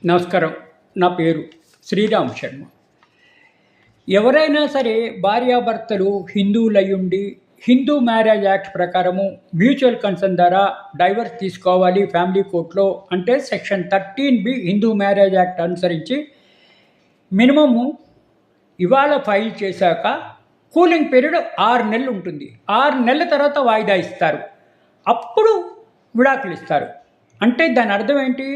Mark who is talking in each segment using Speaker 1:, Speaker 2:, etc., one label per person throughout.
Speaker 1: నమస్కారం. నా పేరు శ్రీరామ్ శర్మ. ఎవరైనా సరే భార్యాభర్తలు హిందువులయ్యుండి హిందూ మ్యారేజ్ యాక్ట్ ప్రకారము మ్యూచువల్ కన్సర్న్ ద్వారా డైవర్స్ తీసుకోవాలి ఫ్యామిలీ కోర్టులో అంటే section 13B Hindu marriage act అనుసరించి మినిమము ఇవాళ ఫైల్ చేశాక కూలింగ్ పీరియడ్ 6 నెలలు ఉంటుంది. 6 నెలల తర్వాత వాయిదా ఇస్తారు. అప్పుడు విడాకులు ఇస్తారు. అంటే దాని అర్థం ఏంటి?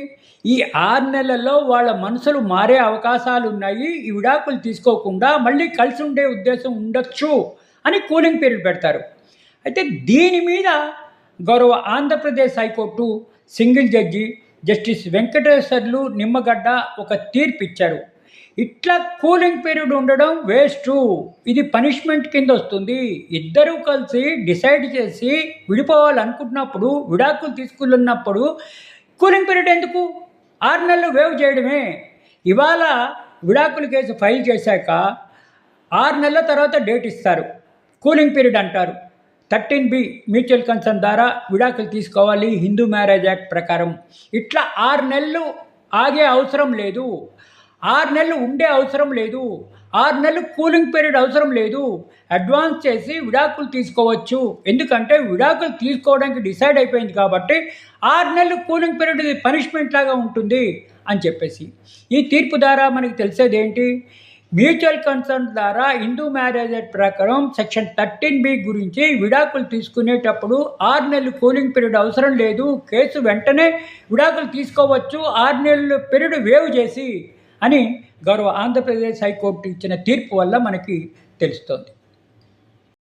Speaker 1: ఈ 6 నెలల్లో వాళ్ళ మనసులు మారే అవకాశాలు ఉన్నాయి. ఈ విడాకులు తీసుకోకుండా మళ్ళీ కలిసి ఉండే ఉద్దేశం ఉండొచ్చు అని కూలింగ్ పీరియడ్ పెడతారు. అయితే దీని మీద గౌరవ Andhra Pradesh high court single judge justice Venkateswarlu Nimmagadda ఒక తీర్పు ఇచ్చారు. ఇట్లా కూలింగ్ పీరియడ్ ఉండడం వేస్టు, ఇది పనిష్మెంట్ కింద వస్తుంది. ఇద్దరూ కలిసి డిసైడ్ చేసి విడిపోవాలనుకుంటున్నప్పుడు విడాకులు తీసుకున్నప్పుడు కూలింగ్ పీరియడ్ ఎందుకు? 6 నెలలు వేవ్ చేయడమే. ఇవాళ విడాకుల కేసు ఫైల్ చేశాక 6 నెలల తర్వాత డేట్ ఇస్తారు, కూలింగ్ పీరియడ్ అంటారు. 13B మ్యూచువల్ కన్సర్న్ ద్వారా విడాకులు తీసుకోవాలి హిందూ మ్యారేజ్ యాక్ట్ ప్రకారం. ఇట్లా 6 నెలలు ఆగే అవసరం లేదు, 6 నెలలు ఉండే అవసరం లేదు, 6 నెలలు కూలింగ్ పీరియడ్ అవసరం లేదు. అడ్వాన్స్ చేసి విడాకులు తీసుకోవచ్చు. ఎందుకంటే విడాకులు తీసుకోవడానికి డిసైడ్ అయిపోయింది కాబట్టి 6 నెలలు కూలింగ్ పీరియడ్ పనిష్మెంట్ లాగా ఉంటుంది అని చెప్పేసి ఈ తీర్పు ద్వారా మనకి తెలిసేది ఏంటి? మ్యూచువల్ కన్సర్న్ ద్వారా హిందూ మ్యారేజ్ యాక్ట్ ప్రకారం సెక్షన్ 13B గురించి విడాకులు తీసుకునేటప్పుడు 6 నెలలు కూలింగ్ పీరియడ్ అవసరం లేదు. కేసు వెంటనే విడాకులు తీసుకోవచ్చు 6 నెలలు పీరియడ్ వేవ్ చేసి అని గౌరవ ఆంధ్రప్రదేశ్ హైకోర్టు ఇచ్చిన తీర్పు వల్ల మనకి తెలుస్తోంది.